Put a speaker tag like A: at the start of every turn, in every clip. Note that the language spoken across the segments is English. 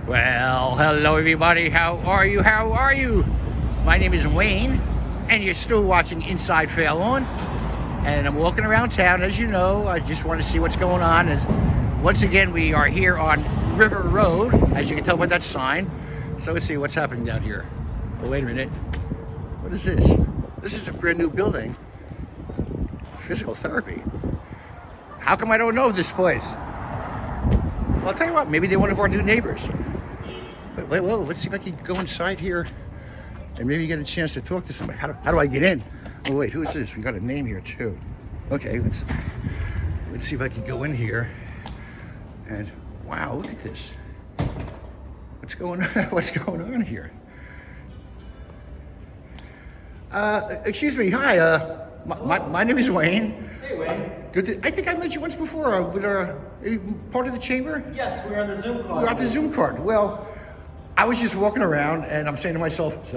A: Well, hello everybody. How are you? How are you? My name is Wayne, and you're still watching Inside Fail On. And I'm walking around town, as you know. I just want to see what's going on. And once again, we are here on River Road, as you can tell by that sign. So let's see what's happening down here. Oh, wait a minute. What is this? This is a brand new building. Physical therapy. How come I don't know this place? Well, I'll tell you what, maybe they're one of our new neighbors. Wait, whoa, let's see if I can go inside here and maybe get a chance to talk to somebody. How do I get in? Oh, wait, who is this? We got a name here, too. Okay, let's see if I can go in here. And, wow, look at this. What's going on? What's going on here? Excuse me, hi, my name is Wayne.
B: Hey, Wayne.
A: I think I met you once before. Are you part of the chamber?
B: Yes, we're on the Zoom call.
A: We're on the Zoom card. Well, I was just walking around and I'm saying to myself,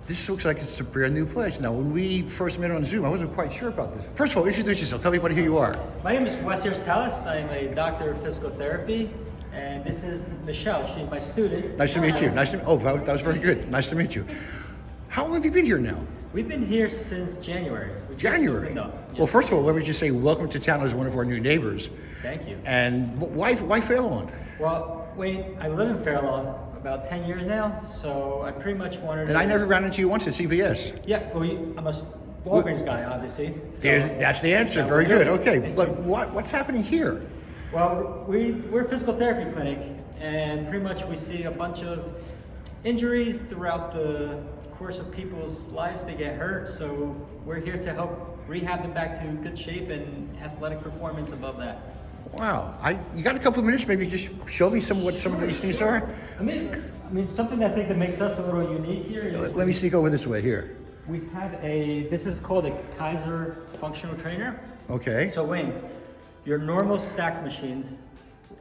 A: this looks like it's a brand new place. Now, when we first met on Zoom, I wasn't quite sure about this. First of all, introduce yourself. Tell everybody who you are.
B: My name is Wes Talis. I'm a doctor of physical therapy, and this is Michelle. She's my student.
A: Nice to meet you. That was very good. Nice to meet you. How long have you been here now?
B: We've been here since January.
A: January?
B: Yes.
A: Well, first of all, let me just say welcome to town as one of our new neighbors.
B: Thank you.
A: And why Fail On?
B: Well, Wayne, I live in Fairlawn about 10 years now, so I pretty much wanted to...
A: And I never ran into you once at CVS.
B: Yeah, well, I'm a Walgreens guy, obviously. So
A: That's the answer. Very good. Okay, but what's happening here?
B: Well, we're a physical therapy clinic, and pretty much we see a bunch of injuries throughout the course of people's lives. They get hurt, so we're here to help rehab them back to good shape and athletic performance above that.
A: Wow, you got a couple of minutes? Maybe just show me what some of these things are.
B: I mean, something I think that makes us a little unique here is
A: let me sneak over this way here.
B: we have this is called a Kaiser functional trainer.
A: Okay.
B: So Wayne, your normal stack machines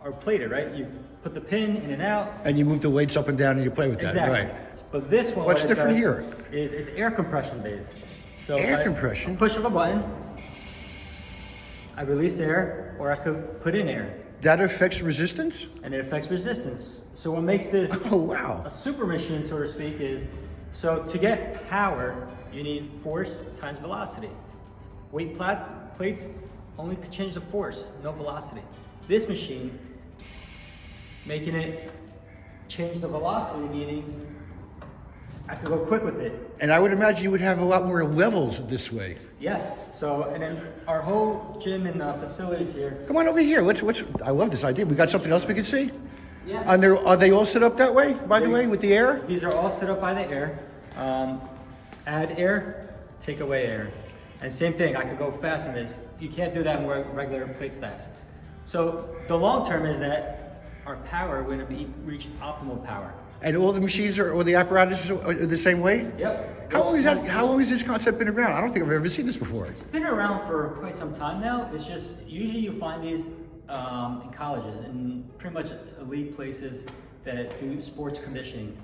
B: are plated, right? You put the pin in and out.
A: And you move the weights up and down and you play with that,
B: Exactly.
A: right?
B: But this one,
A: What's different here?
B: Is it's air compression based. So
A: Air compression?
B: Push of a button, I release air, or I could put in air.
A: That affects resistance?
B: And it affects resistance. So what makes this
A: Oh, wow.
B: a super machine, so to speak, is so to get power, you need force times velocity. Weight plates only could change the force, no velocity. This machine, making it change the velocity, meaning I could go quick with it.
A: And I would imagine you would have a lot more levels this way.
B: Yes. So, and then our whole gym and facilities here.
A: Come on over here. I love this idea. We got something else we can see?
B: Yeah.
A: And are they all set up that way, by the way, with the air?
B: These are all set up by the air. Add air, take away air. And same thing, I could go fast in this. You can't do that in regular plate stacks. So the long term is that our power, we're going to reach optimal power.
A: And all the machines or the apparatus are the same way?
B: Yep.
A: How long has this concept been around? I don't think I've ever seen this before.
B: It's been around for quite some time now. It's just, usually you find these in colleges and pretty much elite places that do sports conditioning.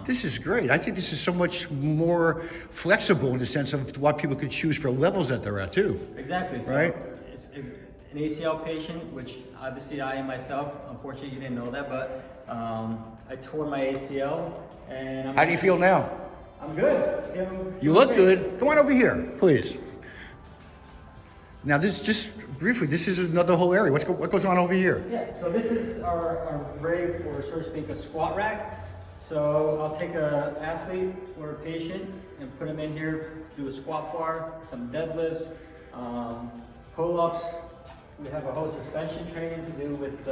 A: This is great. I think this is so much more flexible in the sense of what people could choose for levels that they're at too.
B: Exactly. So
A: right?
B: It's an ACL patient, which obviously I am myself. Unfortunately, you didn't know that, but I tore my ACL. And
A: How do you feel now?
B: I'm good.
A: You look good. Come on over here, please. Now, just briefly, this is another whole area. What goes on over here?
B: Yeah, so this is our rig, or so to speak, a squat rack. So I'll take an athlete or a patient and put them in here, do a squat bar, some deadlifts, pull-ups. We have a whole suspension training to do with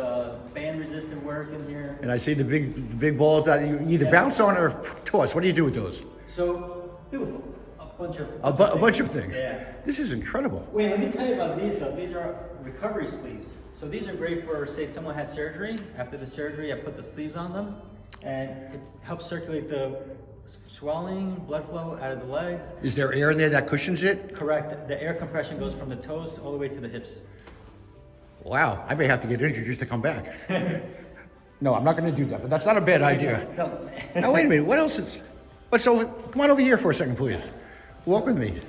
B: band resistant work in here.
A: And I see the big balls that you either bounce on or toss. What do you do with those?
B: So do a bunch of
A: A bunch of things.
B: Yeah.
A: This is incredible.
B: Wait, let me tell you about these though. These are recovery sleeves. So these are great for, say, someone has surgery. After the surgery, I put the sleeves on them, and it helps circulate the swelling, blood flow out of the legs.
A: Is there air in there that cushions it?
B: Correct. The air compression goes from the toes all the way to the hips.
A: Wow, I may have to get injured just to come back. No, I'm not going to do that, but that's not a bad idea.
B: No.
A: Now, wait a minute. What else is... Come on over here for a second, please. Walk with me.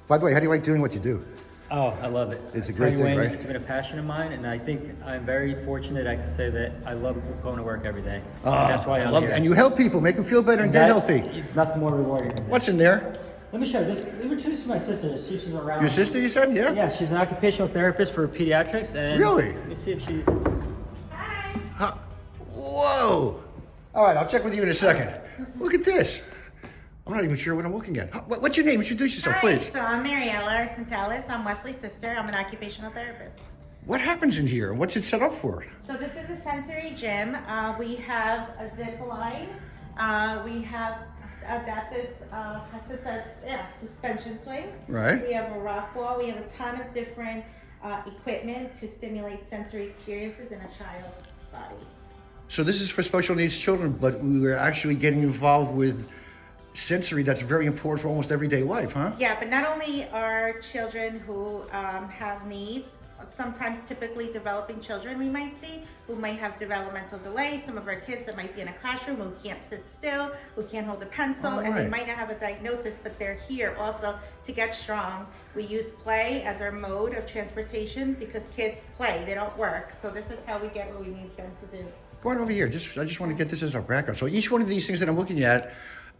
A: By the way, how do you like doing what you do?
B: Oh, I love it.
A: It's a great
B: Tell you,
A: thing,
B: Wayne,
A: right?
B: It's been a passion of mine, and I think I'm very fortunate I can say that I love going to work every day. And that's why
A: I
B: I'm
A: love
B: here.
A: it. And you help people, make them feel better and get
B: that-
A: healthy.
B: Nothing more rewarding than that.
A: What's in there?
B: Let me show you. Let me introduce you to my sister. She's around.
A: Your sister, you said? Yeah?
B: Yeah, she's an occupational therapist for pediatrics. And
A: Really?
B: Let me see if she's...
A: Huh? Whoa! All right, I'll check with you in a second. Look at this. I'm not even sure what I'm looking at. What's your name? Introduce yourself,
C: Hi,
A: please.
C: so I'm Mariella Arcentalis. I'm Wesley's sister. I'm an occupational therapist.
A: What happens in here? What's it set up for?
C: So this is a sensory gym. We have a zip line. We have adaptive suspension swings.
A: Right.
C: We have a rock wall. We have a ton of different equipment to stimulate sensory experiences in a child's body.
A: So this is for special needs children, but we were actually getting involved with sensory that's very important for almost everyday life, huh?
C: Yeah, but not only are children who have needs, sometimes typically developing children we might see who might have developmental delays. Some of our kids that might be in a classroom who can't sit still, who can't hold a pencil, and they might not have a diagnosis, but they're here also to get strong. We use play as our mode of transportation because kids play, they don't work. So this is how we get what we need them to do.
A: Go on over here. I just want to get this as our background. So each one of these things that I'm looking at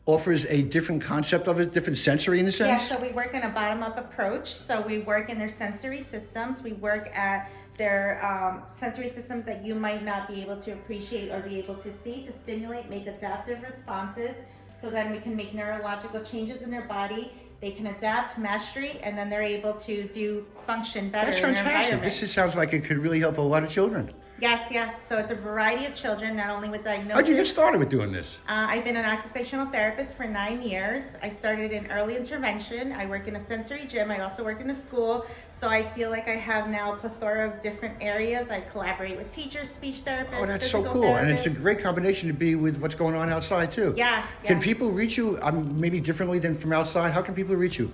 A: offers a different concept of it, different sensory in a sense?
C: Yeah, so we work in a bottom-up approach. So we work in their sensory systems. We work at their sensory systems that you might not be able to appreciate or be able to see to stimulate, make adaptive responses. So then we can make neurological changes in their body. They can adapt, mastery, and then they're able to function better
A: That's
C: in their
A: fantastic.
C: environment.
A: This sounds like it could really help a lot of children.
C: Yes. So it's a variety of children, not only with diagnoses.
A: How'd you get started with doing this?
C: I've been an occupational therapist for 9 years. I started in early intervention. I work in a sensory gym. I also work in a school. So I feel like I have now a plethora of different areas. I collaborate with teachers, speech therapists,
A: Oh, that's so
C: physical
A: cool. And it's a
C: therapists.
A: great combination to be with what's going on outside, too.
C: Yes.
A: Can people reach you maybe differently than from outside? How can people reach you?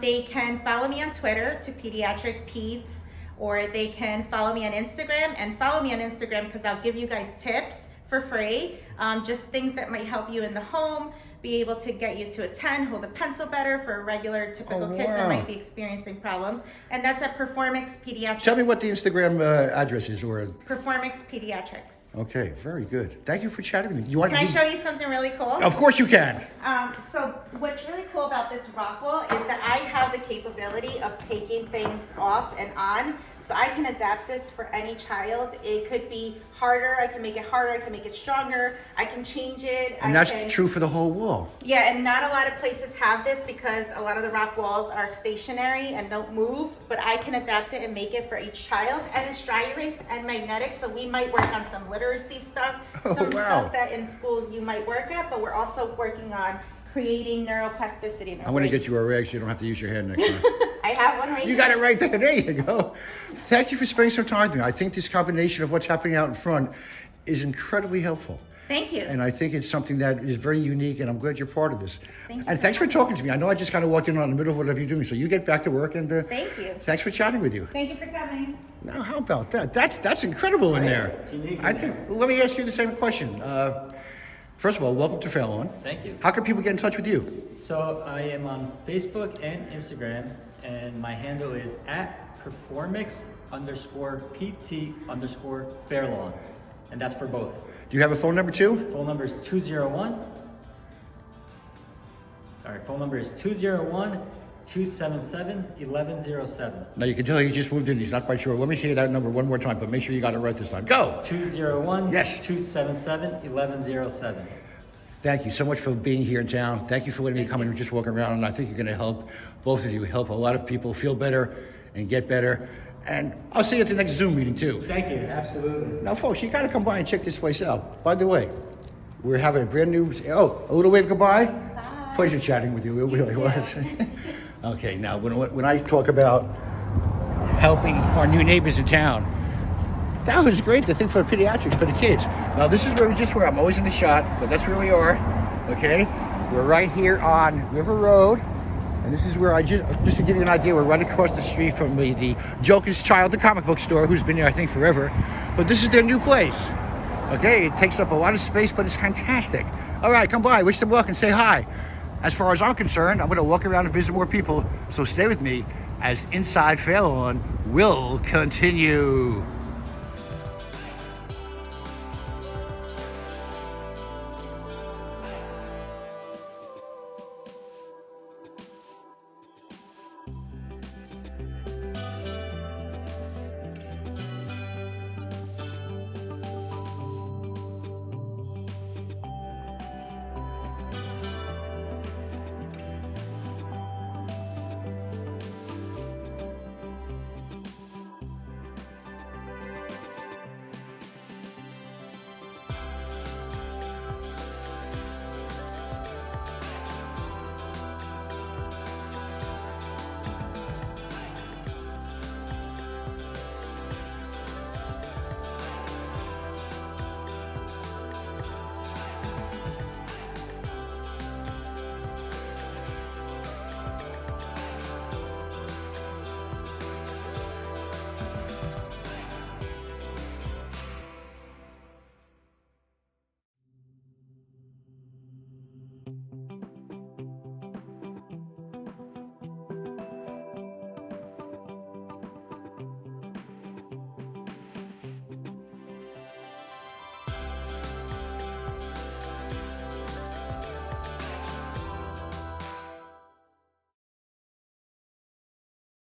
C: They can follow me on Twitter to Pediatric Peds, or they can follow me on Instagram, and follow me on Instagram because I'll give you guys tips for free. Just things that might help you in the home, be able to get you to a 10, hold a pencil better for regular typical kids that might be experiencing problems. And that's at PerformEX Pediatrics.
A: Tell me what the Instagram address is.
C: PerformEX Pediatrics.
A: Okay, very good. Thank you for chatting with me.
C: Can I show you something really cool?
A: Of course you can.
C: So what's really cool about this rock wall is that I have the capability of taking things off and on. So I can adapt this for any child. It could be harder, I can make it harder, I can make it stronger, I can change it.
A: And that's true for the whole wall.
C: Yeah, and not a lot of places have this because a lot of the rock walls are stationary and don't move, but I can adapt it and make it for each child. And it's dry erase and magnetic, so we might work on some literacy stuff, stuff that in schools you might work at, but we're also working on creating neuroplasticity.
A: I'm going to get you a rag so you don't have to use your hand next time.
C: I have one right
A: You got it right there. There you go. Thank you for spending some time with me. I think this combination of what's happening out in front is incredibly helpful.
C: Thank you.
A: And I think it's something that is very unique, and I'm glad you're part of this.
C: Thank you.
A: And thanks for talking to me. I know I just kind of walked in on the middle of whatever you're doing, so you get back to work, and
C: Thank you.
A: Thanks for chatting with you.
C: Thank you for coming.
A: Now, how about that? That's incredible in there.
B: It's unique in
A: I think. Let me ask you the same question. First of all, welcome to Fail On.
B: Thank you.
A: How can people get in touch with you?
B: So I am on Facebook and Instagram, and my handle is at PerformEX_PT_Fairlawn. And that's for both.
A: Do you have a phone number too?
B: Phone number is 201-277-1107.
A: Now you can tell he just moved in. He's not quite sure. Let me say that number one more time, but make sure you got it right this time. Go!
B: 201-277-1107.
A: Thank you so much for being here in town. Thank you for letting me come and just walk around. And I think you're going to help, both of you, help a lot of people feel better and get better. And I'll see you at the next Zoom meeting too.
B: Thank you, absolutely.
A: Now folks, you got to come by and check this place out. By the way, we're having a brand new, a little wave goodbye. Bye. Pleasure chatting with you, it really was. Okay, now when I talk about helping our new neighbors in town, that was great, the thing for the pediatrics, for the kids. Now this is where we just were. I'm always in the shot, but that's where we are, okay? We're right here on River Road, and this is where just to give you an idea, we're right across the street from the Joker's Child, the comic book store, who's been there, I think, forever. But this is their new place, okay? It takes up a lot of space, but it's fantastic. All right, come by, wish them luck, and say hi. As far as I'm concerned, I'm gonna walk around and visit more people, so stay with me as Inside Fail On will continue.